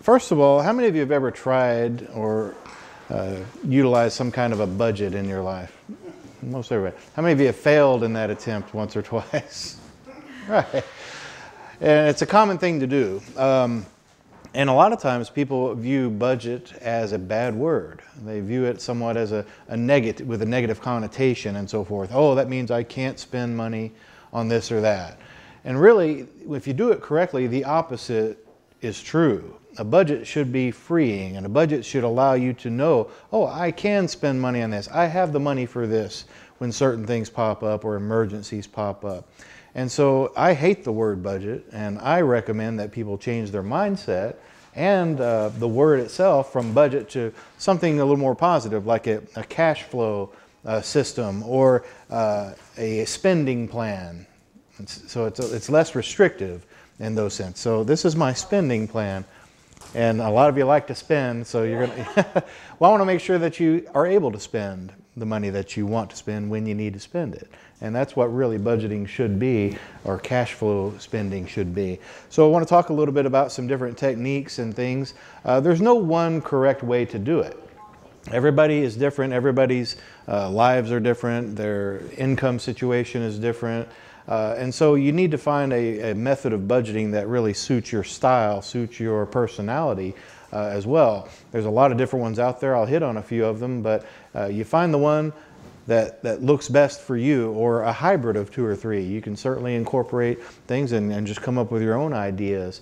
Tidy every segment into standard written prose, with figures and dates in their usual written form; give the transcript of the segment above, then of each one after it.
First of all, how many of you have ever tried or utilized some kind of a budget in your life? Most everybody. How many of you have failed in that attempt once or twice? Right. And it's a common thing to do. And a lot of times people view budget as a bad word. They view it somewhat as a negative, with a negative connotation and so forth. Oh, that means I can't spend money on this or that. And really, if you do it correctly, the opposite is true. A budget should be freeing, and a budget should allow you to know, oh, I can spend money on this. I have the money for this when certain things pop up or emergencies pop up. And so I hate the word budget, and I recommend that people change their mindset and the word itself from budget to something a little more positive, like a cash flow system or a spending plan. So it's less restrictive in those sense. So this is my spending plan. And a lot of you like to spend, so you're going to, well, I want to make sure that you are able to spend the money that you want to spend when you need to spend it. And that's what really budgeting should be, or cash flow spending should be. So I want to talk a little bit about some different techniques and things. There's no one correct way to do it. Everybody is different. Everybody's lives are different. Their income situation is different. And so you need to find a method of budgeting that really suits your style, suits your personality as well. There's a lot of different ones out there. I'll hit on a few of them, but you find the one that looks best for you, or a hybrid of 2 or 3. You can certainly incorporate things and just come up with your own ideas.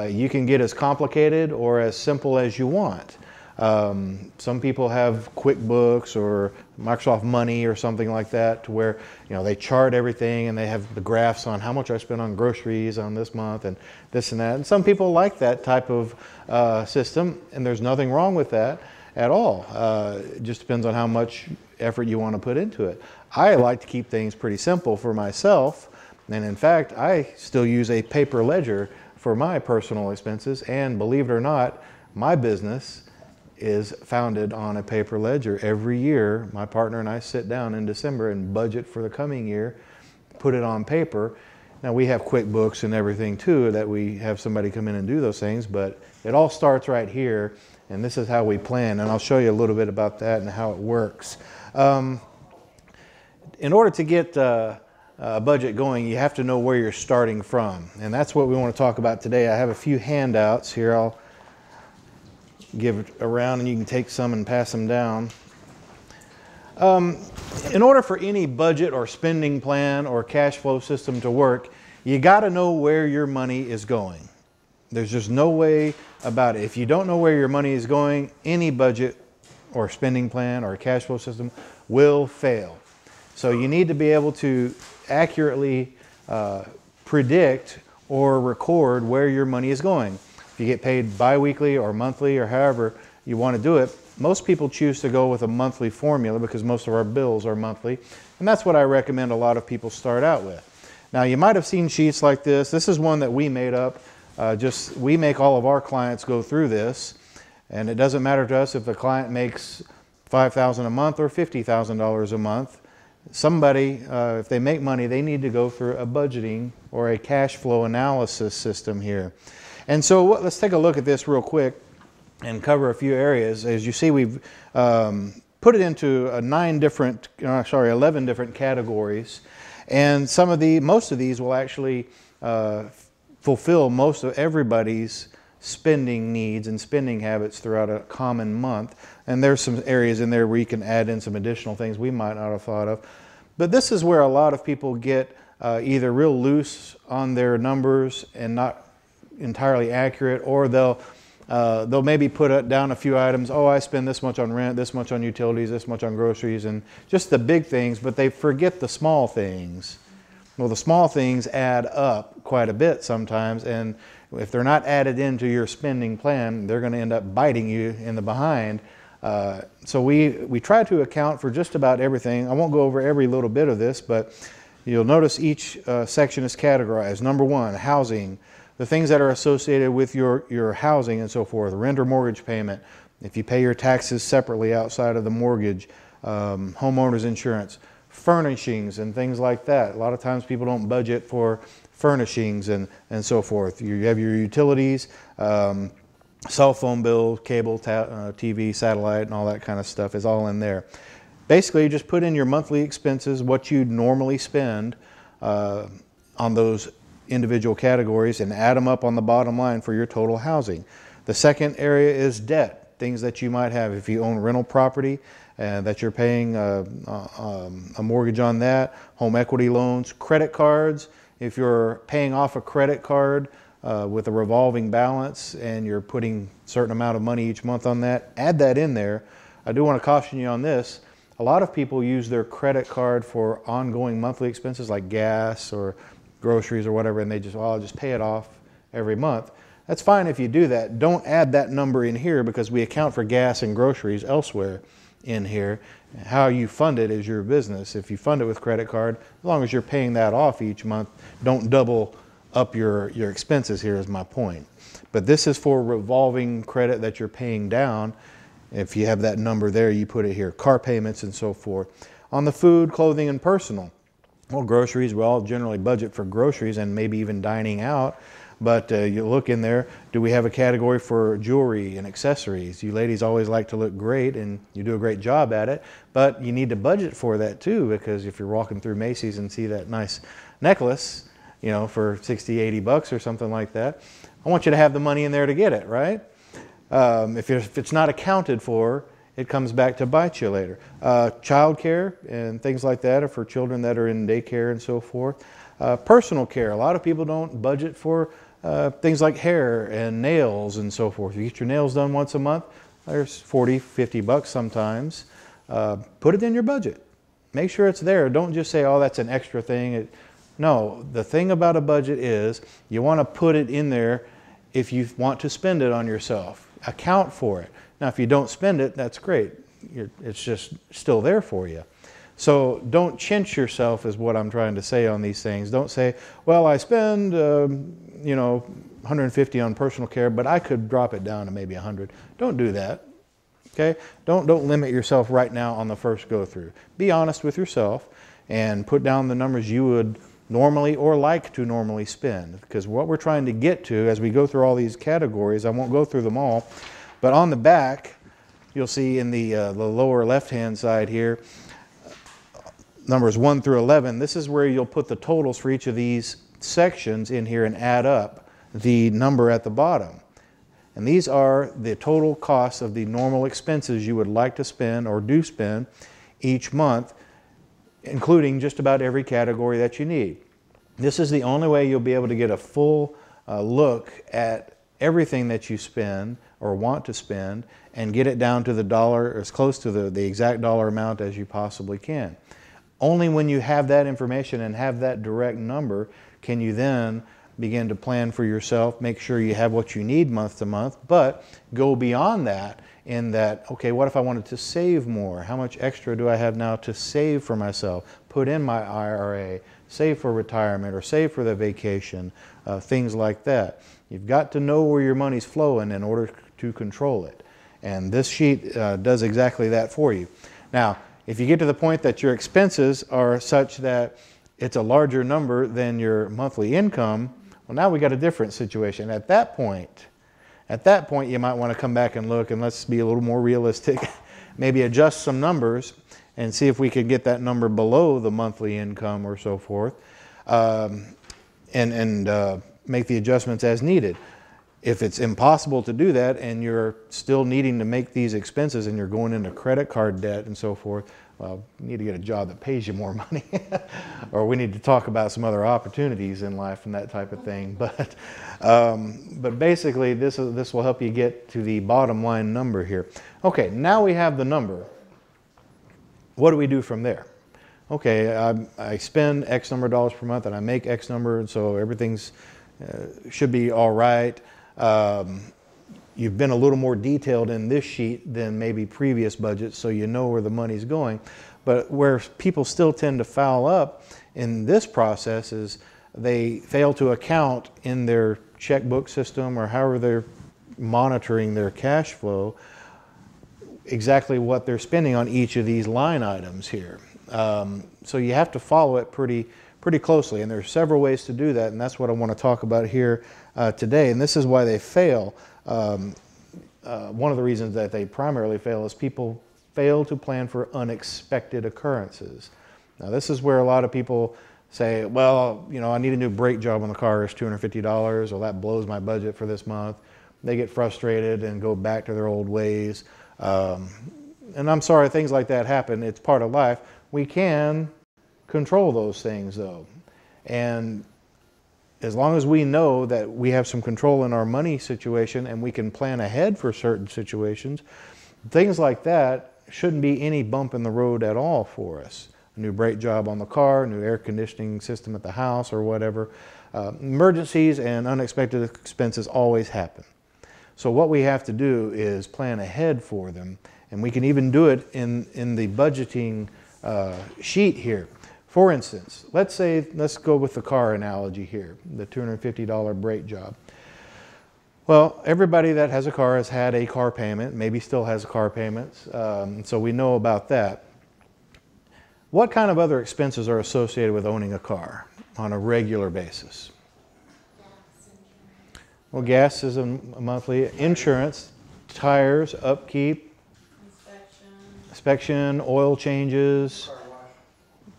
You can get as complicated or as simple as you want. Some people have QuickBooks or Microsoft Money or something like that, to where they chart everything and they have the graphs on how much I spent on groceries on this month and this and that. And some people like that type of system, and there's nothing wrong with that at all. It just depends on how much effort you want to put into it. I like to keep things pretty simple for myself, and in fact, I still use a paper ledger for my personal expenses, and believe it or not, my business is founded on a paper ledger. Every year, my partner and I sit down in December and budget for the coming year, put it on paper. Now we have QuickBooks and everything too, that we have somebody come in and do those things, but it all starts right here, and this is how we plan, and I'll show you a little bit about that and how it works. In order to get a budget going, you have to know where you're starting from, and that's what we want to talk about today. I have a few handouts here. I'll give it around and you can take some and pass them down. In order for any budget or spending plan or cash flow system to work, you got to know where your money is going. There's just no way about it. If you don't know where your money is going, any budget or spending plan or cash flow system will fail. So you need to be able to accurately predict or record where your money is going. If you get paid bi-weekly or monthly or however you want to do it, most people choose to go with a monthly formula because most of our bills are monthly, and that's what I recommend a lot of people start out with. Now you might have seen sheets like this. This is one that we made up. We make all of our clients go through this, and it doesn't matter to us if the client makes $5,000 a month or $50,000 a month. Somebody, if they make money, they need to go through a budgeting or a cash flow analysis system here. And so let's take a look at this real quick and cover a few areas. As you see, we've put it into 11 different categories, and most of these will actually fulfill most of everybody's spending needs and spending habits throughout a common month. And there's some areas in there where you can add in some additional things we might not have thought of. But this is where a lot of people get either real loose on their numbers and not entirely accurate, or they'll maybe put down a few items. Oh, I spend this much on rent, this much on utilities, this much on groceries, and just the big things, but they forget the small things. Well, the small things add up quite a bit sometimes, and if they're not added into your spending plan, they're going to end up biting you in the behind. So we try to account for just about everything. I won't go over every little bit of this, but you'll notice each section is categorized. Number 1, housing. The things that are associated with your housing and so forth, rent or mortgage payment, if you pay your taxes separately outside of the mortgage, homeowners insurance, furnishings and things like that. A lot of times people don't budget for furnishings and so forth. You have your utilities, cell phone bill, cable, TV, satellite, and all that kind of stuff is all in there. Basically, you just put in your monthly expenses, what you normally spend on those individual categories, and add them up on the bottom line for your total housing. The second area is debt, things that you might have. If you own rental property that you're paying a mortgage on that, home equity loans, credit cards. If you're paying off a credit card with a revolving balance and you're putting a certain amount of money each month on that, add that in there. I do want to caution you on this. A lot of people use their credit card for ongoing monthly expenses like gas or groceries or whatever, and they just, well, I'll just pay it off every month. That's fine if you do that. Don't add that number in here because we account for gas and groceries elsewhere in here. How you fund it is your business. If you fund it with credit card, as long as you're paying that off each month, don't double up your expenses here is my point. But this is for revolving credit that you're paying down. If you have that number there, you put it here. Car payments and so forth. On the food, clothing, and personal. Well, groceries, we all generally budget for groceries and maybe even dining out. But you look in there, do we have a category for jewelry and accessories? You ladies always like to look great and you do a great job at it, but you need to budget for that too, because if you're walking through Macy's and see that nice necklace, you know, for 60, 80 bucks or something like that, I want you to have the money in there to get it, right? If it's not accounted for, it comes back to bite you later. Childcare and things like that are for children that are in daycare and so forth. Personal care, a lot of people don't budget for things like hair and nails and so forth. You get your nails done once a month, there's 40, 50 bucks sometimes. Put it in your budget. Make sure it's there. Don't just say, oh, that's an extra thing. No, the thing about a budget is you want to put it in there if you want to spend it on yourself. Account for it. Now, if you don't spend it, that's great. It's just still there for you. So don't chinch yourself is what I'm trying to say on these things. Don't say, well, I spend, you know, 150 on personal care, but I could drop it down to maybe 100. Don't do that. Okay? Don't limit yourself right now on the first go through. Be honest with yourself and put down the numbers you would normally or like to normally spend. Because what we're trying to get to as we go through all these categories, I won't go through them all, but on the back, you'll see in the lower left-hand side here, numbers 1 through 11, this is where you'll put the totals for each of these sections in here and add up the number at the bottom. And these are the total costs of the normal expenses you would like to spend or do spend each month, including just about every category that you need. This is the only way you'll be able to get a full look at everything that you spend or want to spend and get it down to the dollar, as close to the exact dollar amount as you possibly can. Only when you have that information and have that direct number can you then begin to plan for yourself, make sure you have what you need month to month, but go beyond that in that, okay, what if I wanted to save more? How much extra do I have now to save for myself? Put in my IRA, save for retirement or save for the vacation, things like that. You've got to know where your money's flowing in order to control it. And this sheet does exactly that for you. Now, if you get to the point that your expenses are such that it's a larger number than your monthly income, well, now we got a different situation. At that point, you might want to come back and look, and let's be a little more realistic, maybe adjust some numbers and see if we could get that number below the monthly income or so forth, and make the adjustments as needed. If it's impossible to do that and you're still needing to make these expenses and you're going into credit card debt and so forth, well, you need to get a job that pays you more money. Or we need to talk about some other opportunities in life and that type of thing. But basically, this will help you get to the bottom line number here. Okay, now we have the number. What do we do from there? Okay, I spend X number of dollars per month and I make X number, and so everything's should be all right. You've been a little more detailed in this sheet than maybe previous budgets, so you know where the money's going. But where people still tend to foul up in this process is they fail to account in their checkbook system or however they're monitoring their cash flow exactly what they're spending on each of these line items here. So you have to follow it pretty closely, and there are several ways to do that, and that's what I want to talk about here today. And this is why they fail. one of the reasons that they primarily fail is people fail to plan for unexpected occurrences. Now, this is where a lot of people say, well, you know, I need a new brake job on the car, it's $250, or that blows my budget for this month. They get frustrated and go back to their old ways. And I'm sorry, things like that happen. It's part of life. We can control those things, though. And as long as we know that we have some control in our money situation and we can plan ahead for certain situations, things like that shouldn't be any bump in the road at all for us. A new brake job on the car, new air conditioning system at the house, or whatever. Emergencies and unexpected expenses always happen. So what we have to do is plan ahead for them, and we can even do it in the budgeting sheet here. For instance, let's go with the car analogy here, the $250 brake job. Well, everybody that has a car has had a car payment, maybe still has car payments, so we know about that. What kind of other expenses are associated with owning a car on a regular basis? Well, gas is a monthly, insurance, tires, upkeep, inspection, oil changes,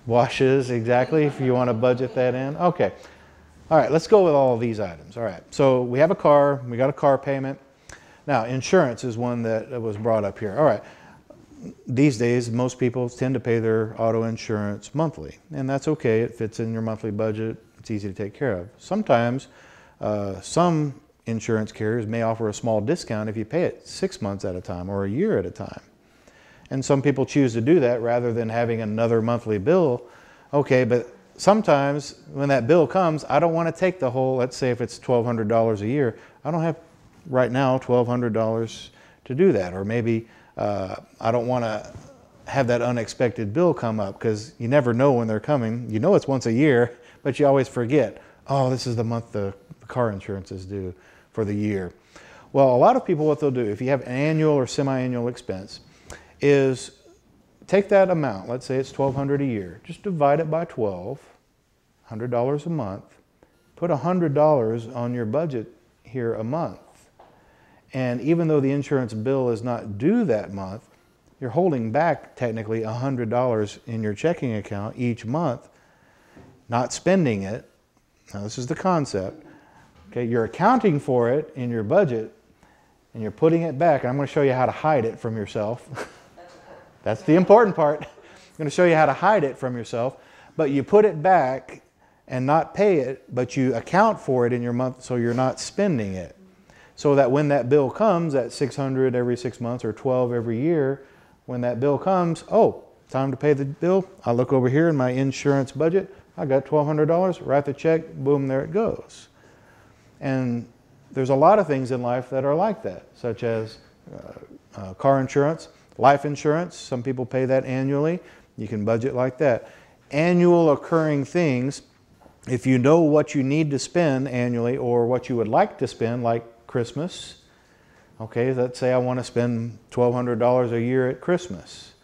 washes, exactly, if you want to budget that in. Okay. All right, let's go with all of these items. All right, so we have a car, we got a car payment. Now, insurance is one that was brought up here. All right, these days, most people tend to pay their auto insurance monthly, and that's okay. It fits in your monthly budget. It's easy to take care of. Sometimes, some insurance carriers may offer a small discount if you pay it 6 months at a time or a year at a time. And some people choose to do that rather than having another monthly bill. Okay, but sometimes when that bill comes, I don't want to take the whole, let's say if it's $1,200 a year, I don't have right now $1,200 to do that. Or maybe I don't want to have that unexpected bill come up, because you never know when they're coming. You know it's once a year, but you always forget, oh, this is the month the car insurance is due for the year. Well, a lot of people, what they'll do, if you have an annual or semi-annual expense, is take that amount, let's say it's $1,200 a year, just divide it by 12, $100 a month, put $100 on your budget here a month. And even though the insurance bill is not due that month, you're holding back technically $100 in your checking account each month, not spending it. Now, this is the concept. Okay, you're accounting for it in your budget, and you're putting it back. And I'm going to show you how to hide it from yourself. That's the important part. I'm going to show you how to hide it from yourself. But you put it back and not pay it, but you account for it in your month so you're not spending it. So that when that bill comes at $600 every 6 months or $1,200 every year, when that bill comes, oh, time to pay the bill. I look over here in my insurance budget. I got $1,200, write the check, boom, there it goes. And there's a lot of things in life that are like that, such as car insurance, life insurance. Some people pay that annually. You can budget like that. Annual occurring things, if you know what you need to spend annually or what you would like to spend, like Christmas. Okay, let's say I want to spend $1,200 a year at Christmas,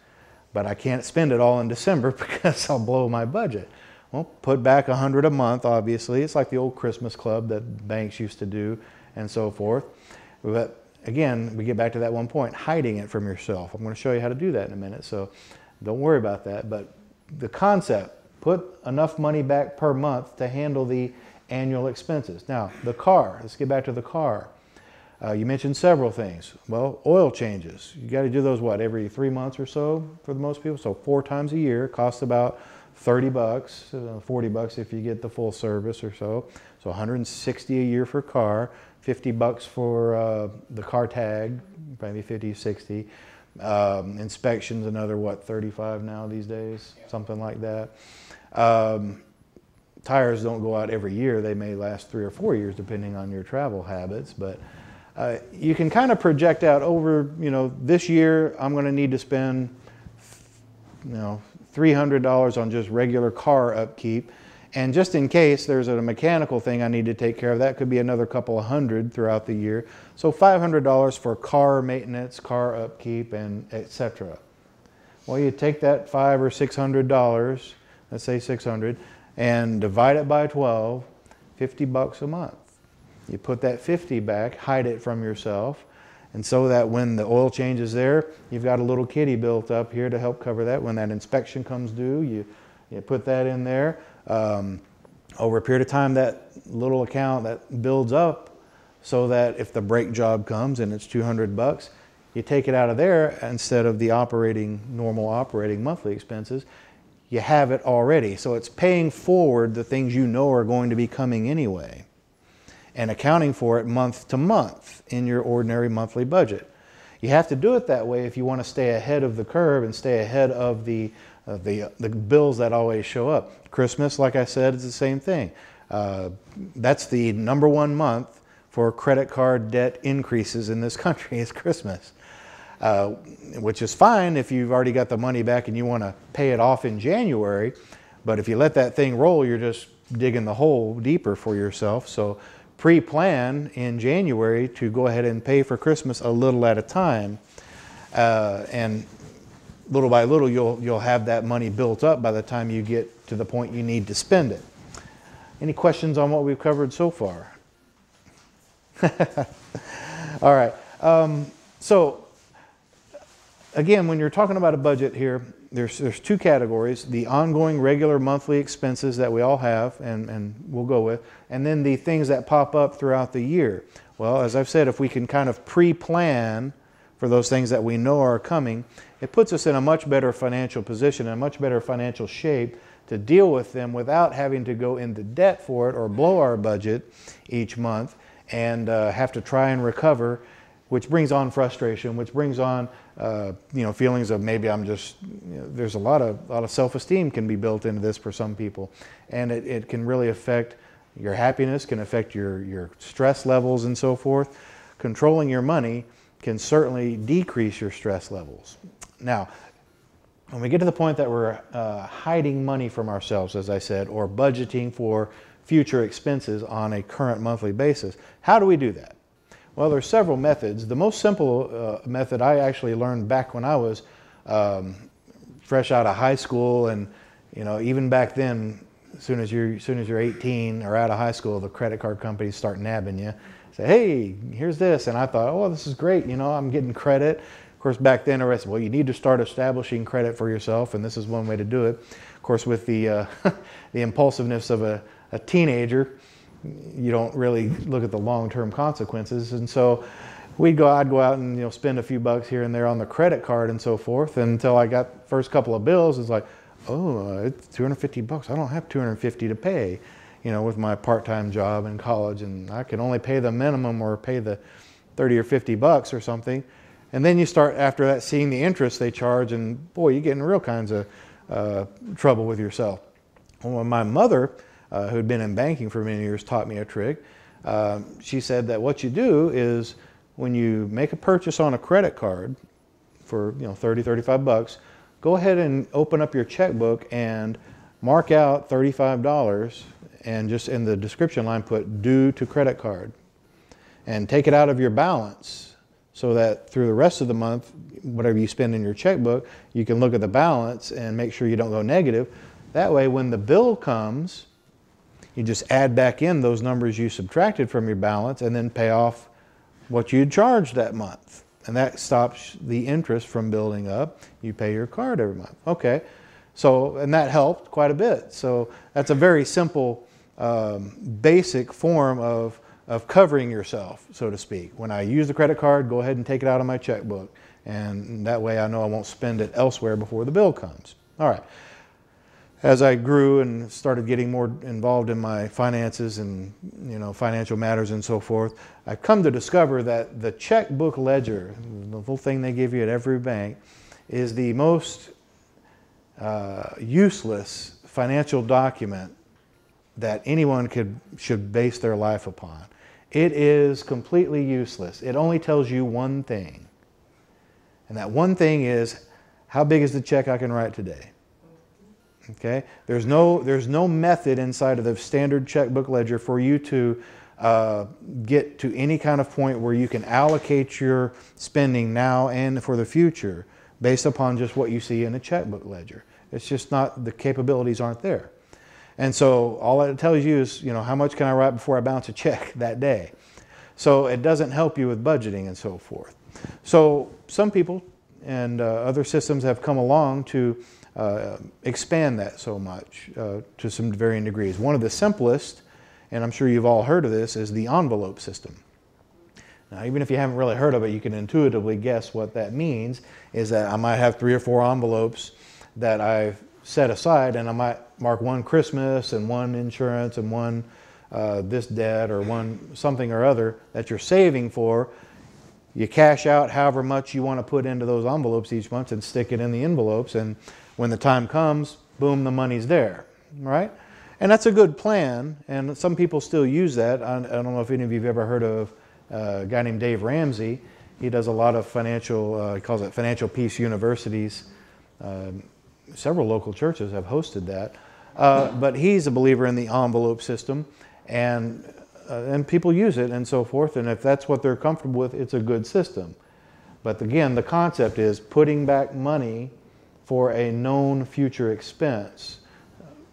but I can't spend it all in December because I'll blow my budget. Well, put back $100 a month, obviously. It's like the old Christmas club that banks used to do and so forth. But again, we get back to that one point, hiding it from yourself. I'm going to show you how to do that in a minute, so don't worry about that. But the concept, put enough money back per month to handle the annual expenses. Now, the car, let's get back to the car. You mentioned several things. Well, oil changes. You got to do those, what, every 3 months or so for the most people? So 4 times a year, costs about $30, $40 if you get the full service or so. So $160 a year for car, $50 for the car tag, maybe $50, $60. Inspections, another, what, $35 now these days? Something like that. Tires don't go out every year. They may last 3 or 4 years depending on your travel habits, but you can kind of project out over, this year I'm going to need to spend, $300 on just regular car upkeep. And just in case there's a mechanical thing I need to take care of, that could be another couple of hundred throughout the year. So $500 for car maintenance, car upkeep, and etc. Well, you take that $500 or $600, let's say $600, and divide it by 12, $50 a month. You put that $50 back, hide it from yourself, And so that when the oil change is there, you've got a little kitty built up here to help cover that. When that inspection comes due, you put that in there. Over a period of time, that little account that builds up so that if the brake job comes and it's $200, you take it out of there instead of the normal operating monthly expenses. You have it already. So it's paying forward the things you know are going to be coming anyway and accounting for it month to month in your ordinary monthly budget. You have to do it that way if you want to stay ahead of the curve and stay ahead of the bills that always show up. Christmas, like I said, is the same thing. That's the #1 month for credit card debt increases in this country is Christmas, which is fine if you've already got the money back and you want to pay it off in January. But if you let that thing roll, you're just digging the hole deeper for yourself. So pre-plan in January to go ahead and pay for Christmas a little at a time, and little by little you'll have that money built up by the time you get to the point you need to spend it. Any questions on what we've covered so far? All right. So again, when you're talking about a budget here, there's two categories: the ongoing regular monthly expenses that we all have and we'll go with, and then the things that pop up throughout the year. Well, as I've said, if we can kind of pre-plan for those things that we know are coming, it puts us in a much better financial position, a much better financial shape to deal with them without having to go into debt for it or blow our budget each month and have to try and recover, which brings on frustration, which brings on feelings of maybe I'm just, there's a lot of self-esteem can be built into this for some people, and it can really affect your happiness, can affect your stress levels and so forth. Controlling your money can certainly decrease your stress levels. Now, when we get to the point that we're hiding money from ourselves, as I said, or budgeting for future expenses on a current monthly basis, how do we do that? Well, there's several methods. The most simple method I actually learned back when I was fresh out of high school, and even back then, as soon as you're 18 or out of high school, the credit card companies start nabbing you. Say, hey, here's this, and I thought, oh, this is great. I'm getting credit. Of course, back then, I said, well, you need to start establishing credit for yourself, and this is one way to do it. Of course, with the the impulsiveness of a teenager, you don't really look at the long-term consequences, and so I'd go out and spend a few bucks here and there on the credit card and so forth, until I got the first couple of bills. It's like, oh, it's $250. I don't have $250 to pay, with my part-time job in college, and I can only pay the minimum or pay the $30 or $50 or something. And then you start, after that, seeing the interest they charge, and boy, you get in real kinds of trouble with yourself. Well, my mother, who'd been in banking for many years, taught me a trick. She said that what you do is when you make a purchase on a credit card for $30, $35, go ahead and open up your checkbook and mark out $35 and just in the description line put due to credit card, and take it out of your balance so that through the rest of the month, whatever you spend in your checkbook, you can look at the balance and make sure you don't go negative. That way, when the bill comes, you just add back in those numbers you subtracted from your balance and then pay off what you'd charged that month. And that stops the interest from building up. You pay your card every month. Okay, so, and that helped quite a bit. So that's a very simple, basic form of covering yourself, so to speak. When I use the credit card, go ahead and take it out of my checkbook. And that way I know I won't spend it elsewhere before the bill comes. All right. As I grew and started getting more involved in my finances and financial matters and so forth, I've come to discover that the checkbook ledger, the little thing they give you at every bank, is the most useless financial document that anyone should base their life upon. It is completely useless. It only tells you one thing, and that one thing is how big is the check I can write today. Okay, there's no method inside of the standard checkbook ledger for you to get to any kind of point where you can allocate your spending now and for the future based upon just what you see in a checkbook ledger. It's just not, the capabilities aren't there. And so all it tells you is, how much can I write before I bounce a check that day. So it doesn't help you with budgeting and so forth. So some people and other systems have come along to expand that so much to some varying degrees. One of the simplest, and I'm sure you've all heard of this, is the envelope system. Now, even if you haven't really heard of it, you can intuitively guess what that means, is that I might have 3 or 4 envelopes that I've set aside, and I might mark one Christmas and one insurance and one this debt or one something or other that you're saving for. You cash out however much you want to put into those envelopes each month and stick it in the envelopes, and when the time comes, boom, the money's there, right? And that's a good plan, and some people still use that. I don't know if any of you have ever heard of a guy named Dave Ramsey. He does a lot of financial, he calls it Financial Peace Universities. Several local churches have hosted that. But he's a believer in the envelope system, and people use it and so forth. And if that's what they're comfortable with, it's a good system. But again, the concept is putting back money for a known future expense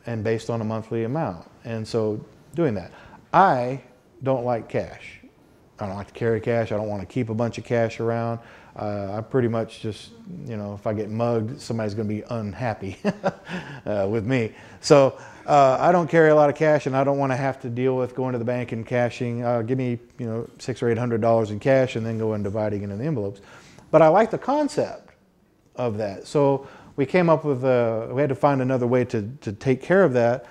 and based on a monthly amount. And so doing that. I don't like cash. I don't like to carry cash. I don't want to keep a bunch of cash around. I pretty much just, you know, if I get mugged, somebody's going to be unhappy with me. So I don't carry a lot of cash, and I don't want to have to deal with going to the bank and cashing. Give me, you know, $600 or $800 in cash and then go and dividing it in the envelopes. But I like the concept of that. So we came up with, we had to find another way to take care of that,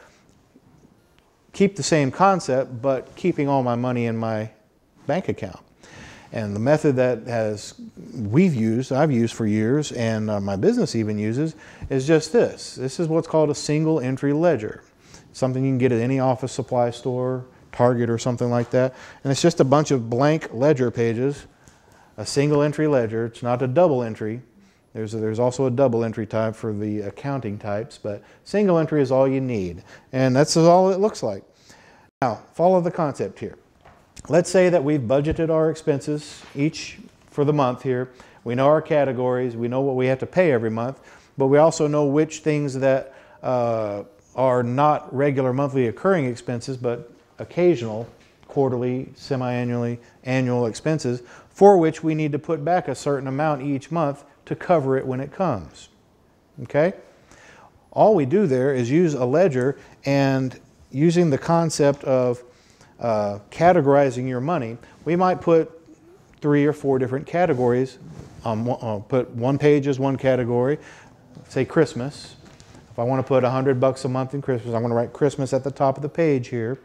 keep the same concept, but keeping all my money in my bank account. And the method that I've used for years, and my business even uses, is just this. This is what's called a single entry ledger. Something you can get at any office supply store, Target or something like that. And it's just a bunch of blank ledger pages, a single entry ledger. It's not a double entry. There's also a double entry type for the accounting types, but single entry is all you need. And that's all it looks like. Now, follow the concept here. Let's say that we've budgeted our expenses each for the month here. We know our categories. We know what we have to pay every month, but we also know which things that are not regular monthly occurring expenses, but occasional, quarterly, semi-annually, annual expenses for which we need to put back a certain amount each month to cover it when it comes. Okay? All we do there is use a ledger, and using the concept of categorizing your money, we might put 3 or 4 different categories. Put one page as one category, say Christmas. If I want to put $100 a month in Christmas, I'm going to write Christmas at the top of the page here.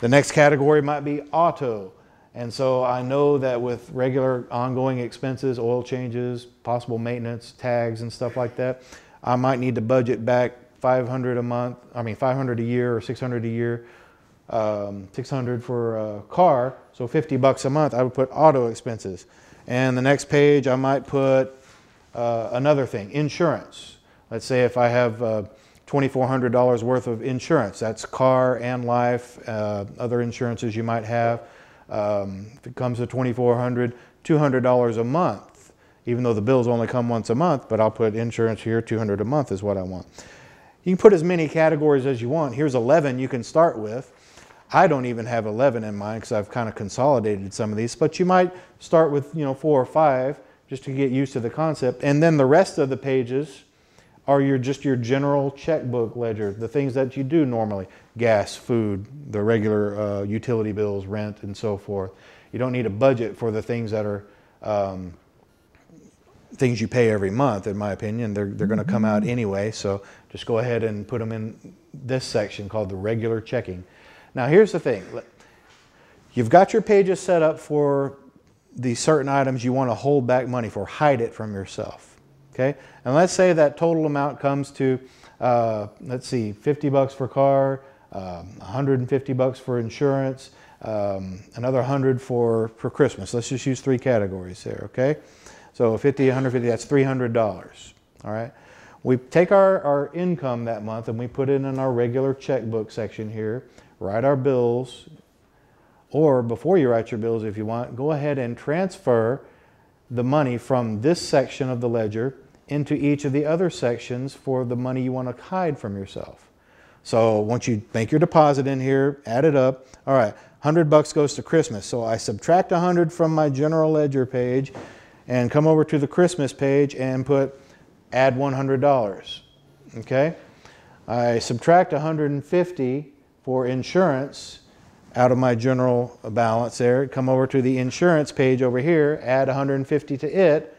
The next category might be auto. And so I know that with regular ongoing expenses, oil changes, possible maintenance, tags and stuff like that, I might need to budget back $500 a month, $500 a year or $600 a year. 600 for a car, so $50 a month. I would put auto expenses. And the next page I might put another thing, insurance. Let's say if I have $2,400 worth of insurance, that's car and life, other insurances you might have. If it comes to $2,400, $200 a month, even though the bills only come once a month, but I'll put insurance here, $200 a month is what I want. You can put as many categories as you want. Here's 11 you can start with. I don't even have 11 in mind because I've kind of consolidated some of these, but you might start with 4 or 5 just to get used to the concept. And then the rest of the pages are just your general checkbook ledger, the things that you do normally, gas, food, the regular utility bills, rent, and so forth. You don't need a budget for the things that are things you pay every month, in my opinion. They're going to come out anyway, so just go ahead and put them in this section called the regular checking. Now here's the thing. You've got your pages set up for the certain items you want to hold back money for, hide it from yourself. Okay? And let's say that total amount comes to, let's see, $50 for car, $150 for insurance, another $100 for Christmas. Let's just use 3 categories there, okay? So 50, 150, that's $300, all right? We take our income that month and we put it in our regular checkbook section here, write our bills, or before you write your bills if you want, go ahead and transfer the money from this section of the ledger into each of the other sections for the money you want to hide from yourself. So once you make your deposit in here, add it up. All right, $100 goes to Christmas. So I subtract 100 from my general ledger page and come over to the Christmas page and add $100. Okay? I subtract 150 for insurance out of my general balance there. Come over to the insurance page over here, add 150 to it,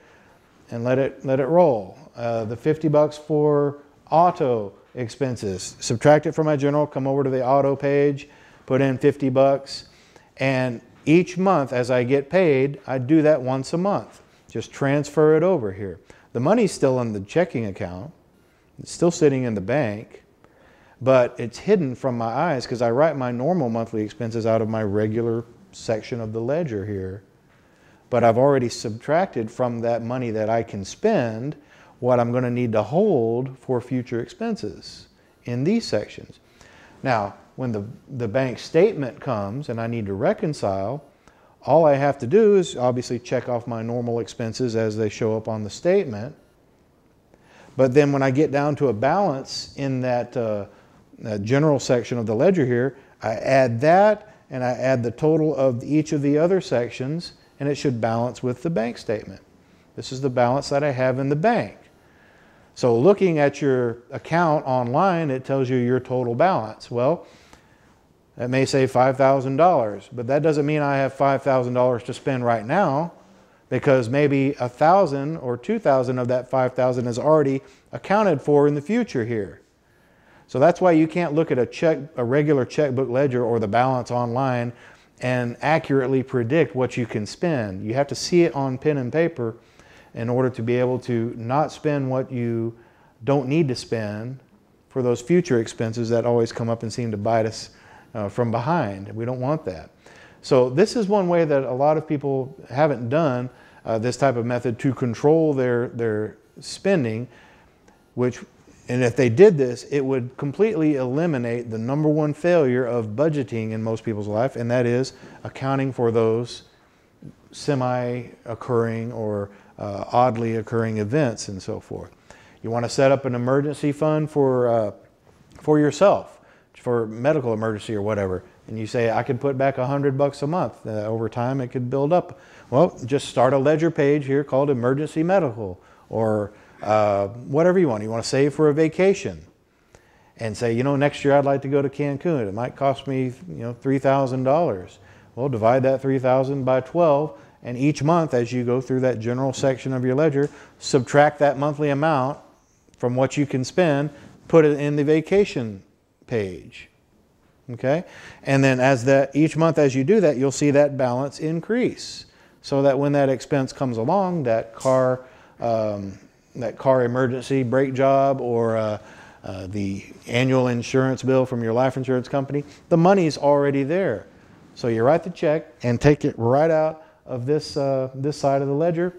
and let it roll. The $50 for auto expenses. Subtract it from my general, come over to the auto page, put in $50, and each month as I get paid, I do that once a month. Just transfer it over here. The money's still in the checking account. It's still sitting in the bank, but it's hidden from my eyes because I write my normal monthly expenses out of my regular section of the ledger here. But I've already subtracted from that money that I can spend what I'm going to need to hold for future expenses in these sections. Now, when the bank statement comes and I need to reconcile, all I have to do is obviously check off my normal expenses as they show up on the statement. But then when I get down to a balance in that general section of the ledger here, I add that and I add the total of each of the other sections, and it should balance with the bank statement. This is the balance that I have in the bank. So looking at your account online, it tells you your total balance. Well, that may say $5,000, but that doesn't mean I have $5,000 to spend right now, because maybe 1,000 or 2,000 of that 5,000 is already accounted for in the future here. So that's why you can't look at a regular checkbook ledger or the balance online and accurately predict what you can spend. You have to see it on pen and paper in order to be able to not spend what you don't need to spend for those future expenses that always come up and seem to bite us from behind. We don't want that. So this is one way that a lot of people haven't done this type of method to control their spending, and if they did this, it would completely eliminate the number one failure of budgeting in most people's life, and that is accounting for those semi-occurring or oddly occurring events and so forth. You want to set up an emergency fund for yourself, for medical emergency or whatever, and you say, I could put back $100 a month. Over time, it could build up. Well, just start a ledger page here called Emergency Medical, or whatever you want. You want to save for a vacation and say, next year I'd like to go to Cancun. It might cost me, $3,000. Well, divide that $3,000 by 12, and each month as you go through that general section of your ledger, subtract that monthly amount from what you can spend, put it in the vacation page. Okay? And then each month as you do that, you'll see that balance increase, so that when that expense comes along, that car emergency brake job, or the annual insurance bill from your life insurance company, the money's already there. So you write the check and take it right out of this side of the ledger,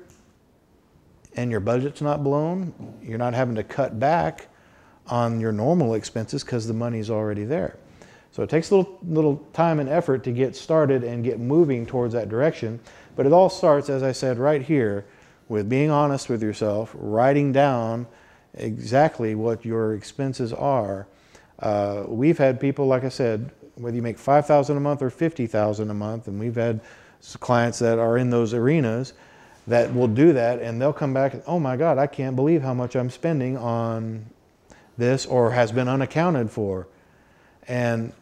and your budget's not blown. You're not having to cut back on your normal expenses because the money's already there. So it takes a little time and effort to get started and get moving towards that direction. But it all starts, as I said, right here, with being honest with yourself, writing down exactly what your expenses are. We've had people, like I said, whether you make $5,000 a month or $50,000 a month, and we've had clients that are in those arenas that will do that, and they'll come back and, oh my God, I can't believe how much I'm spending on this, or has been unaccounted for. And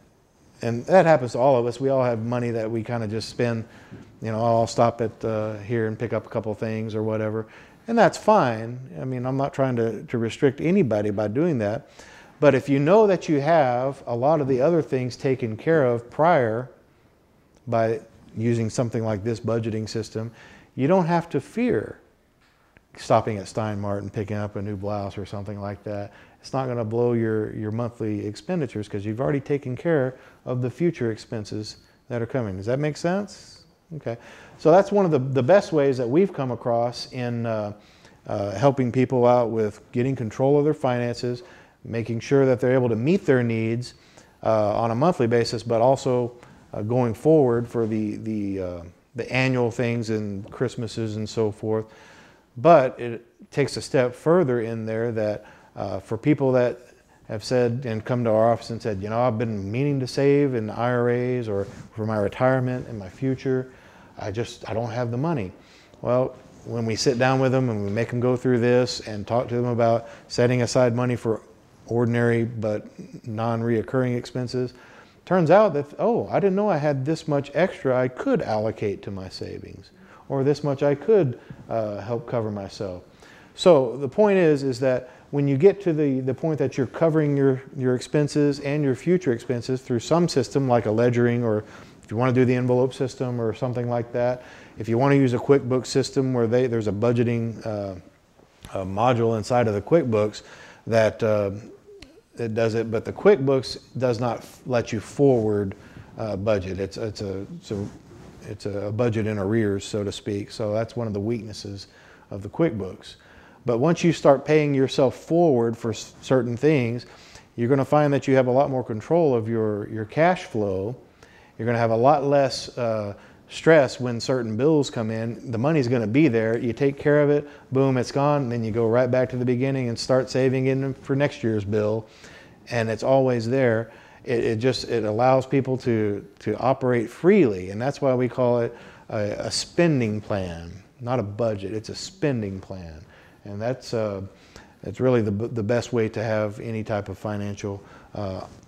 that happens to all of us. We all have money that we kind of just spend. I'll stop at here and pick up a couple things or whatever. And that's fine. I mean, I'm not trying to restrict anybody by doing that. But if you know that you have a lot of the other things taken care of prior by using something like this budgeting system, you don't have to fear stopping at Stein Mart and picking up a new blouse or something like that. It's not going to blow your monthly expenditures because you've already taken care of the future expenses that are coming. Does that make sense? Okay. So that's one of the best ways that we've come across in helping people out with getting control of their finances, making sure that they're able to meet their needs on a monthly basis, but also going forward for the annual things and Christmases and so forth. But it takes a step further in there that for people that have said and come to our office and said, I've been meaning to save in IRAs or for my retirement and my future. I don't have the money. Well, when we sit down with them and we make them go through this and talk to them about setting aside money for ordinary but non-reoccurring expenses, turns out that, I didn't know I had this much extra I could allocate to my savings, or this much I could help cover myself. So the point is that when you get to the point that you're covering your expenses and your future expenses through some system like a ledgering, or if you want to do the envelope system or something like that, if you want to use a QuickBooks system where there's a budgeting module inside of the QuickBooks that it does it, but the QuickBooks does not let you forward budget. It's a budget in arrears, so to speak. So that's one of the weaknesses of the QuickBooks. But once you start paying yourself forward for certain things, you're going to find that you have a lot more control of your cash flow. You're going to have a lot less stress when certain bills come in. The money's going to be there. You take care of it, boom, it's gone. And then you go right back to the beginning and start saving in for next year's bill. And it's always there. It allows people to operate freely. And that's why we call it a spending plan, not a budget. It's a spending plan. And that's really the best way to have any type of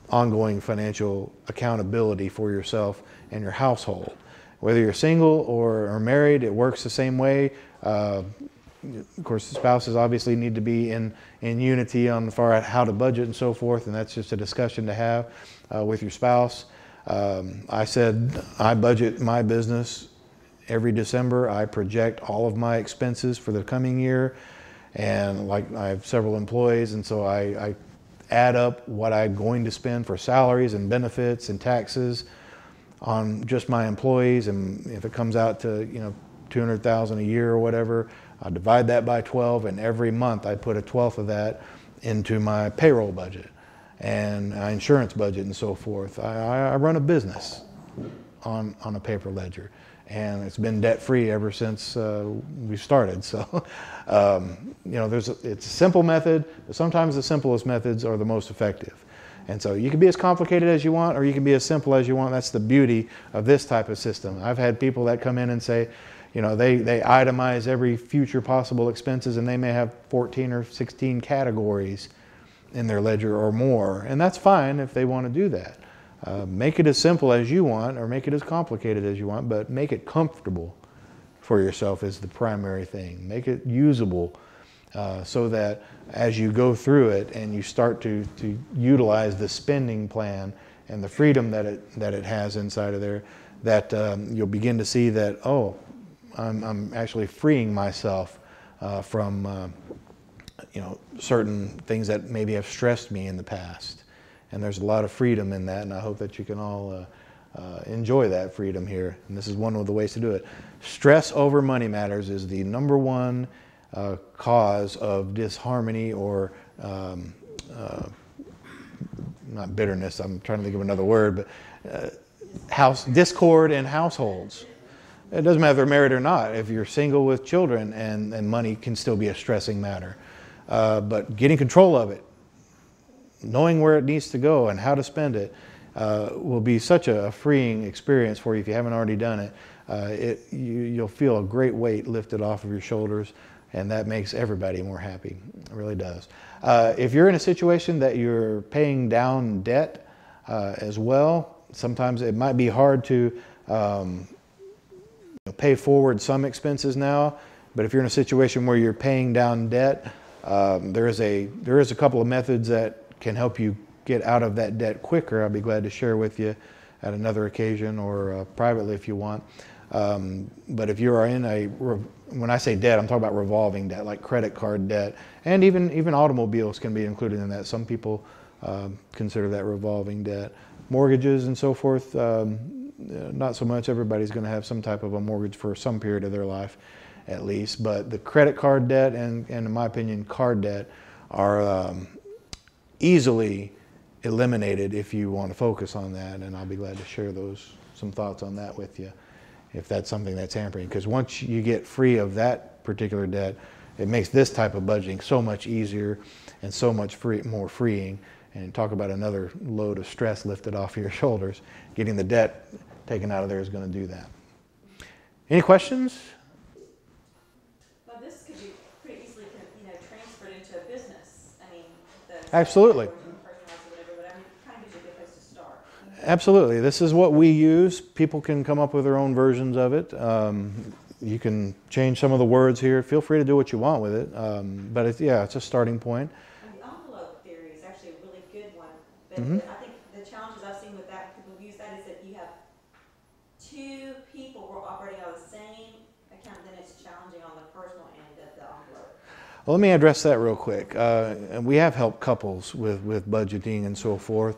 ongoing financial accountability for yourself and your household. Whether you're single or married, it works the same way. Of course, the spouses obviously need to be in unity on far out how to budget and so forth, and that's just a discussion to have with your spouse. I said I budget my business every December. I project all of my expenses for the coming year. And like I have several employees, and so I add up what I'm going to spend for salaries and benefits and taxes on just my employees. And if it comes out to $200,000 a year or whatever, I divide that by 12, and every month I put a 12th of that into my payroll budget and my insurance budget and so forth. I run a business on a paper ledger. And it's been debt-free ever since we started. So, it's a simple method, but sometimes the simplest methods are the most effective. And so you can be as complicated as you want, or you can be as simple as you want. That's the beauty of this type of system. I've had people that come in and say, they itemize every future possible expenses, and they may have 14 or 16 categories in their ledger or more. And that's fine if they want to do that. Make it as simple as you want, or make it as complicated as you want, but make it comfortable for yourself is the primary thing. Make it usable so that as you go through it and you start to utilize the spending plan and the freedom that it has inside of there, that you'll begin to see that, I'm actually freeing myself from certain things that maybe have stressed me in the past. And there's a lot of freedom in that, and I hope that you can all enjoy that freedom here. And this is one of the ways to do it. Stress over money matters is the number one cause of disharmony or not bitterness, I'm trying to think of another word, but discord in households. It doesn't matter if they're married or not. If you're single with children, and money can still be a stressing matter. But getting control of it, knowing where it needs to go and how to spend it will be such a freeing experience for you if you haven't already done it. You'll feel a great weight lifted off of your shoulders, and that makes everybody more happy. It really does. If you're in a situation that you're paying down debt as well, sometimes it might be hard to pay forward some expenses now, but if you're in a situation where you're paying down debt, there is a couple of methods that can help you get out of that debt quicker. I'll be glad to share with you at another occasion or privately if you want. But if you are in when I say debt, I'm talking about revolving debt, like credit card debt, and even automobiles can be included in that. Some people consider that revolving debt. Mortgages and so forth, not so much. Everybody's going to have some type of a mortgage for some period of their life at least. But the credit card debt and in my opinion, card debt are easily eliminated if you want to focus on that, and I'll be glad to share some thoughts on that with you if that's something that's hampering. Because once you get free of that particular debt, it makes this type of budgeting so much easier and so much more freeing, And talk about another load of stress lifted off of your shoulders. Getting the debt taken out of there is going to do that. Any questions? Well, this could be pretty easily, transferred into a business. I mean, absolutely. Absolutely. This is what we use. People can come up with their own versions of it. You can change some of the words here. Feel free to do what you want with it. But it's a starting point. And the envelope theory is actually a really good one. But I think the challenges I've seen with that, people use that, is that you have two people who are operating out of the same account, then it's challenging on the personal end of the envelope. Well, let me address that real quick. And we have helped couples with budgeting and so forth.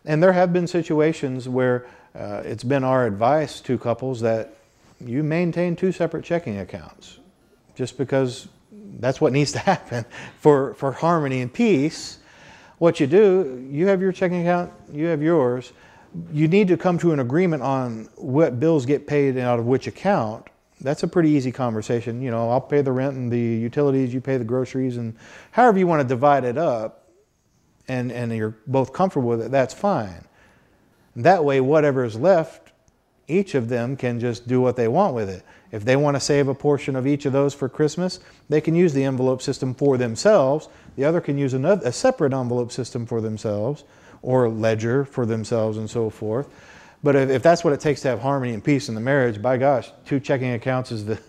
And there have been situations where it's been our advice to couples that you maintain two separate checking accounts, just because that's what needs to happen for harmony and peace. What you do, you have your checking account, you have yours. You need to come to an agreement on what bills get paid out of which account. That's a pretty easy conversation. I'll pay the rent and the utilities, you pay the groceries, and however you want to divide it up. And you're both comfortable with it, that's fine. That way, whatever is left, each of them can just do what they want with it. If they want to save a portion of each of those for Christmas, they can use the envelope system for themselves. The other can use a separate envelope system for themselves, or ledger for themselves, and so forth. But if that's what it takes to have harmony and peace in the marriage, by gosh, two checking accounts is the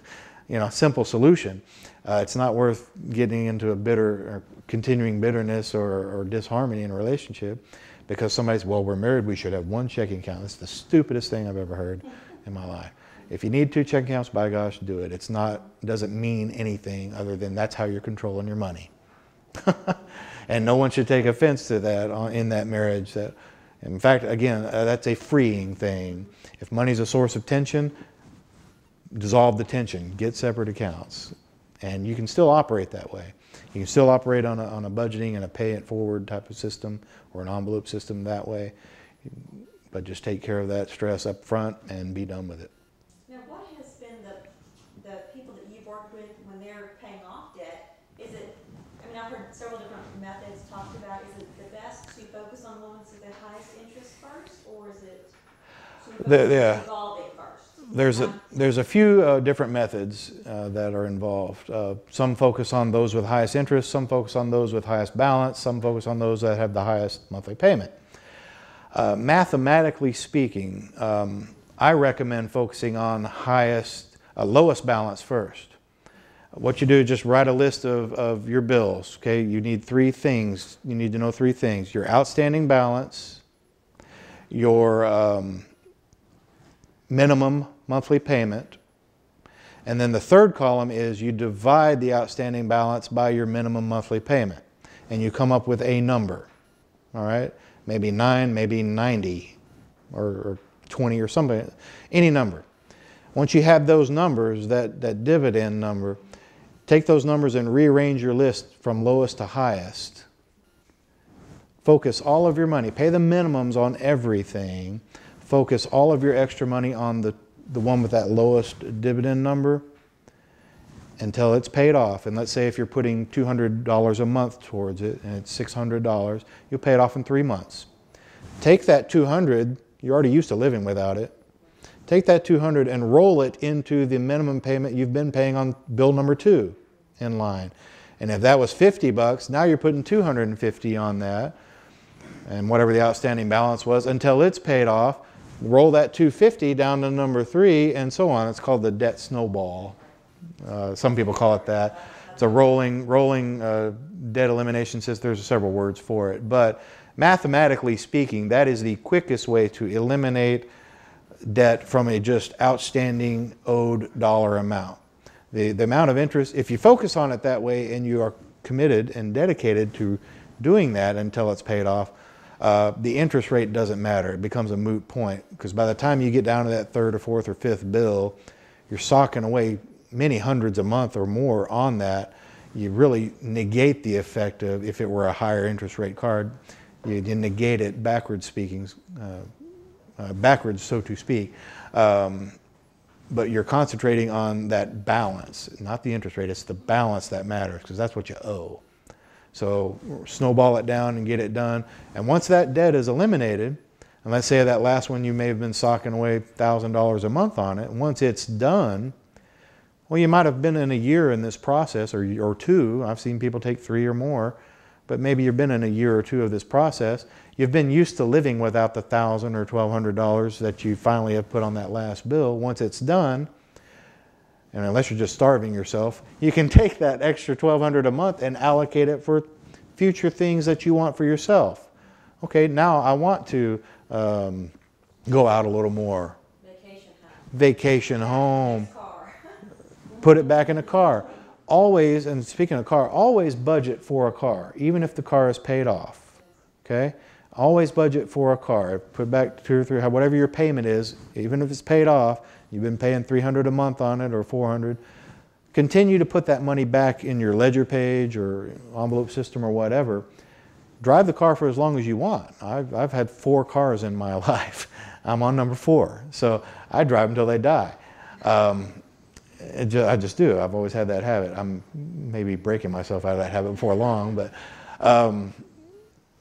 simple solution. It's not worth getting into a bitter or continuing bitterness or disharmony in a relationship because somebody's, well, we're married, we should have one checking account. That's the stupidest thing I've ever heard in my life. If you need two checking accounts, by gosh, do it. It doesn't mean anything other than that's how you're controlling your money. And no one should take offense to that in that marriage. In fact, again, that's a freeing thing. If money's a source of tension, dissolve the tension, get separate accounts. And you can still operate that way. You can still operate on a budgeting and a pay it forward type of system or an envelope system that way. But just take care of that stress up front and be done with it. Now, what has been the people that you've worked with when they're paying off debt? I've heard several different methods talked about. Is it the best to focus on loans with the highest interest first, or is it to focus on revolving first? There's a few different methods that are involved. Some focus on those with highest interest, some focus on those with highest balance, some focus on those that have the highest monthly payment. Mathematically speaking, I recommend focusing on lowest balance first. What you do is just write a list of your bills. Okay, you need three things. You need to know three things: your outstanding balance, your minimum monthly payment, and then the third column is you divide the outstanding balance by your minimum monthly payment, and you come up with a number. All right, maybe 9, maybe 90, or 20 or something, any number. Once you have those numbers, that dividend number, take those numbers and rearrange your list from lowest to highest. Focus all of your money. Pay the minimums on everything. Focus all of your extra money on the one with that lowest dividend number until it's paid off. And let's say if you're putting $200 a month towards it and it's $600, you'll pay it off in 3 months. Take that $200, you're already used to living without it. Take that $200 and roll it into the minimum payment you've been paying on bill number 2 in line. And if that was $50, now you're putting $250 on that, and whatever the outstanding balance was, until it's paid off. Roll that $250 down to number 3, and so on. It's called the debt snowball. Some people call it that. It's a rolling debt elimination system. There's several words for it. But mathematically speaking, that is the quickest way to eliminate debt from a just outstanding owed dollar amount. The amount of interest, if you focus on it that way and you are committed and dedicated to doing that until it's paid off, the interest rate doesn't matter. It becomes a moot point, because by the time you get down to that 3rd or 4th or 5th bill, you're socking away many hundreds a month or more on that. You really negate the effect of, if it were a higher interest rate card, you negate it backwards speaking. Backwards, so to speak, but you're concentrating on that balance, not the interest rate. It's the balance that matters, because that's what you owe. So snowball it down and get it done. And once that debt is eliminated, and let's say that last one you may have been socking away $1,000 a month on it, once it's done, well, you might have been in a year in this process, or two. I've seen people take 3 or more, but maybe you've been in a year or two of this process. You've been used to living without the $1,000 or $1,200 that you finally have put on that last bill. Once it's done, and unless you're just starving yourself, you can take that extra $1,200 a month and allocate it for future things that you want for yourself. Okay, now I want to go out a little more. Vacation home. Put it back in a car. Always, and speaking of car, always budget for a car, even if the car is paid off. Okay? Always budget for a car. Put back 2 or 3, whatever your payment is, even if it's paid off, you've been paying $300 a month on it or $400. Continue to put that money back in your ledger page or envelope system or whatever. Drive the car for as long as you want. I've had 4 cars in my life. I'm on number 4. So I drive until they die. I just do. I've always had that habit. I'm maybe breaking myself out of that habit before long,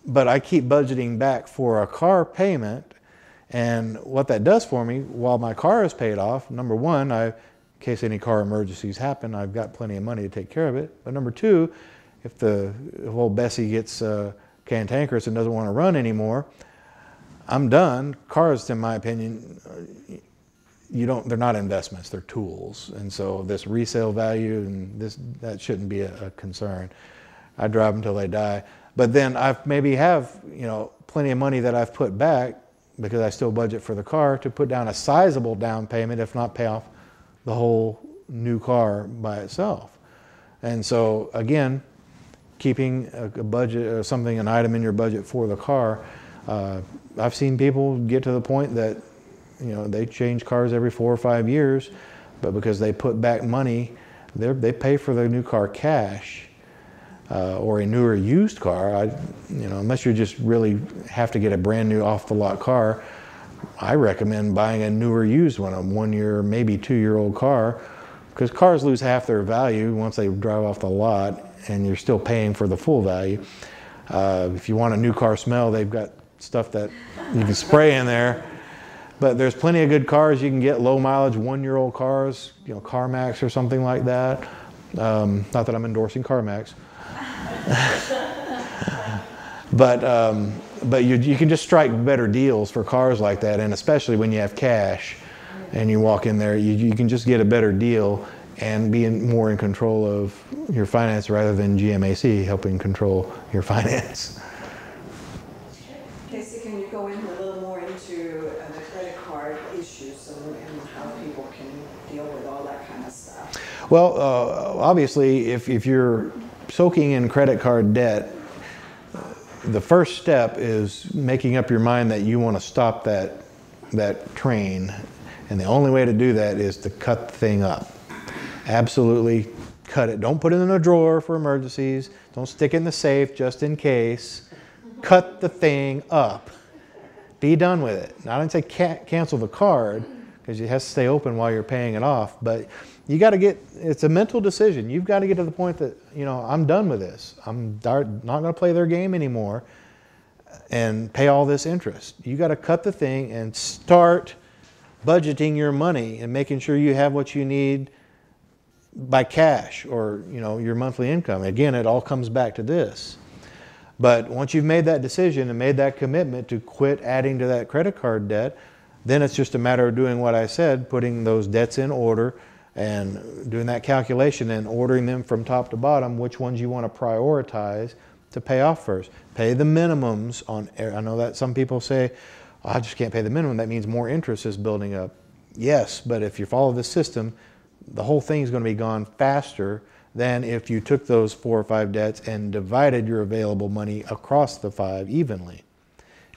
but I keep budgeting back for a car payment, and what that does for me, while my car is paid off, number one, in case any car emergencies happen, I've got plenty of money to take care of it. But number two, if old Bessie gets cantankerous and doesn't want to run anymore, I'm done. Cars, in my opinion, they're not investments, they're tools. And so this resale value and that shouldn't be a concern. I drive them until they die. But then I maybe have, plenty of money that I've put back, because I still budget for the car, to put down a sizable down payment, if not pay off the whole new car by itself. And so again, keeping a budget or something, an item in your budget for the car, I've seen people get to the point that they change cars every 4 or 5 years, but because they put back money, they pay for the new car cash, or a newer used car. Unless you just really have to get a brand new off the lot car, I recommend buying a newer used one, a 1 year, maybe 2 year old car, because cars lose half their value once they drive off the lot, and you're still paying for the full value. If you want a new car smell, they've got stuff that you can spray in there. But there's plenty of good cars you can get, low mileage 1 year old cars, CarMax or something like that. Not that I'm endorsing CarMax. But you can just strike better deals for cars like that, and especially when you have cash and you walk in there, you can just get a better deal and be more in control of your finance rather than GMAC helping control your finance. Kasey, can you go in a little more into the credit card issues and how people can deal with all that kind of stuff? Well, obviously, if you're soaking in credit card debt, the first step is making up your mind that you want to stop that train. And the only way to do that is to cut the thing up. Absolutely cut it. Don't put it in a drawer for emergencies. Don't stick it in the safe just in case. Cut the thing up. Be done with it. Now, I didn't say cancel the card, because it has to stay open while you're paying it off. But you got to it's a mental decision. You've got to get to the point that, I'm done with this. I'm not going to play their game anymore and pay all this interest. You got to cut the thing and start budgeting your money and making sure you have what you need by cash or, your monthly income. Again, it all comes back to this. But once you've made that decision and made that commitment to quit adding to that credit card debt, then it's just a matter of doing what I said, putting those debts in order and doing that calculation and ordering them from top to bottom, which ones you want to prioritize to pay off first. Pay the minimums on, I know that some people say, oh, I just can't pay the minimum. That means more interest is building up. Yes, but if you follow this system, the whole thing is going to be gone faster than if you took those 4 or 5 debts and divided your available money across the 5 evenly.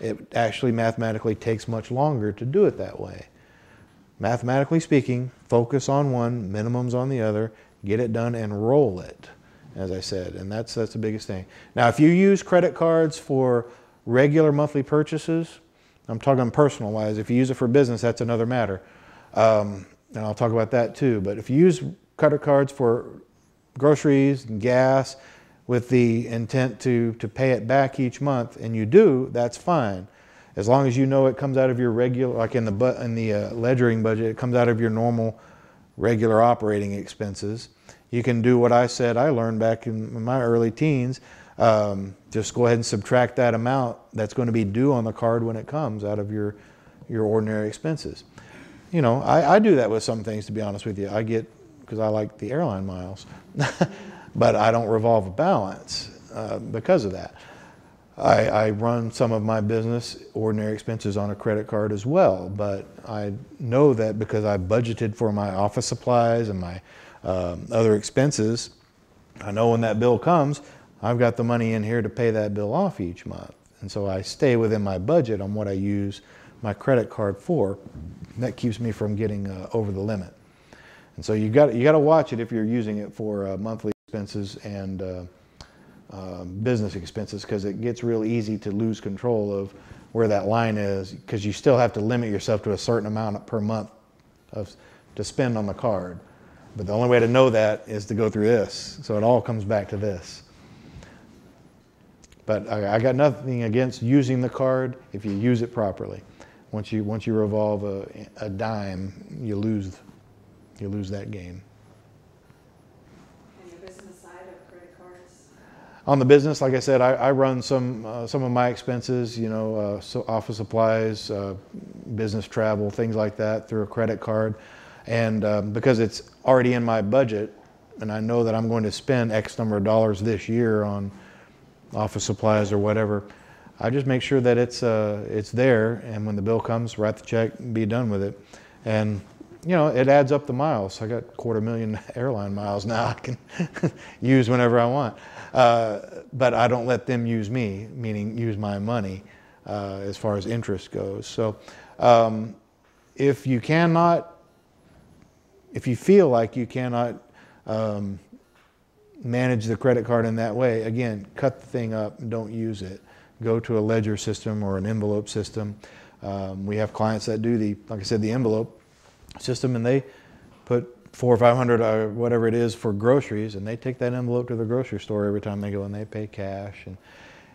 It actually mathematically takes much longer to do it that way. Mathematically speaking, focus on one, minimums on the other, get it done and roll it, as I said, and that's the biggest thing. Now, if you use credit cards for regular monthly purchases, I'm talking personal wise, if you use it for business, that's another matter. And I'll talk about that too, but if you use credit cards for groceries and gas, with the intent to pay it back each month, and you do, that's fine. As long as you know it comes out of your regular, like in the ledgering budget, it comes out of your normal regular operating expenses. You can do what I said I learned back in my early teens. Just go ahead and subtract that amount that's going to be due on the card when it comes out of your ordinary expenses. You know, I do that with some things, to be honest with you. I get, because I like the airline miles, but I don't revolve a balance because of that. I run some of my business ordinary expenses on a credit card as well, but I know that because I budgeted for my office supplies and my other expenses, I know when that bill comes, I've got the money in here to pay that bill off each month. And so I stay within my budget on what I use my credit card for. That keeps me from getting over the limit. And so you got to watch it if you're using it for monthly expenses and business expenses, because it gets real easy to lose control of where that line is, because you still have to limit yourself to a certain amount per month to spend on the card. But the only way to know that is to go through this. So it all comes back to this. But I got nothing against using the card if you use it properly. Once you revolve a dime, you lose that game. And the business side of credit cards? On the business, like I said, I run some of my expenses, you know, so office supplies, business travel, things like that through a credit card. And because it's already in my budget, and I know that I'm going to spend X number of dollars this year on office supplies or whatever, I just make sure that it's there, and when the bill comes, write the check and be done with it. And you know, it adds up the miles. I got 250,000 airline miles now I can use whenever I want. But I don't let them use me, meaning use my money as far as interest goes. So if you feel like you cannot manage the credit card in that way, again, cut the thing up and don't use it. Go to a ledger system or an envelope system. We have clients that do like I said, the envelope system, and they put $400 or $500 or whatever it is for groceries, and they take that envelope to the grocery store every time they go, and they pay cash. And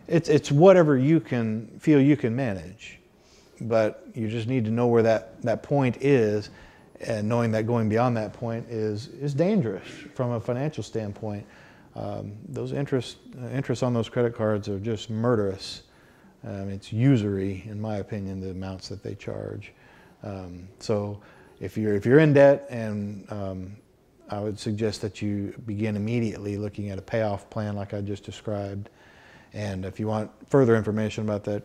it's whatever you feel you can manage, but you just need to know where that point is, and knowing that going beyond that point is dangerous from a financial standpoint. Those interests on those credit cards are just murderous. It's usury, in my opinion, the amounts that they charge. So if you're in debt, and I would suggest that you begin immediately looking at a payoff plan like I just described. And if you want further information about that,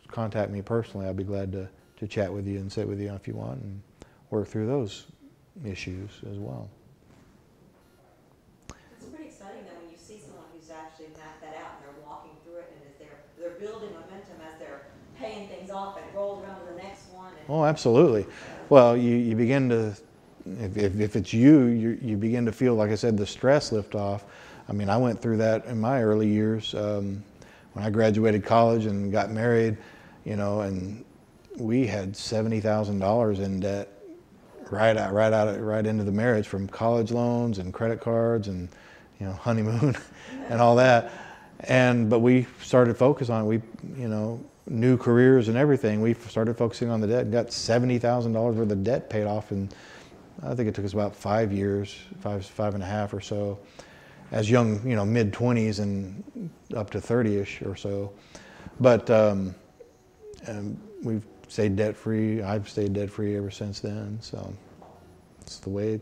contact me personally. I'd be glad to chat with you and sit with you if you want, and work through those issues as well. It's pretty exciting that when you see someone who's actually mapped that out and they're walking through it, and as they're building momentum as they're paying things off and rolls around to the next one. Oh, absolutely. Well, you begin to, if it's you begin to feel, like I said, the stress lift off. I mean, I went through that in my early years when I graduated college and got married, you know, and we had $70,000 in debt right into the marriage, from college loans and credit cards and, you know, honeymoon and all that. But we started focusing on it. We, you know, new careers and everything. We started focusing on the debt and got $70,000 worth of debt paid off. And I think it took us about 5 years, five and a half or so, as young, you know, mid-20s and up to 30-ish or so. But we've stayed debt-free. I've stayed debt-free ever since then. So it's the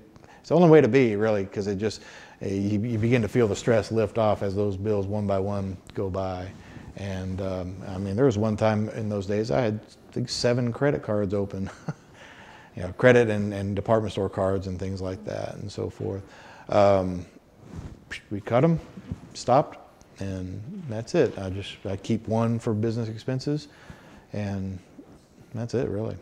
only way to be, really, because it just, you begin to feel the stress lift off as those bills one by one go by. And I mean, there was one time in those days I had, I think, 7 credit cards open, you know, credit and department store cards and things like that and so forth. We cut them, stopped, and that's it. I keep one for business expenses, and that's it, really.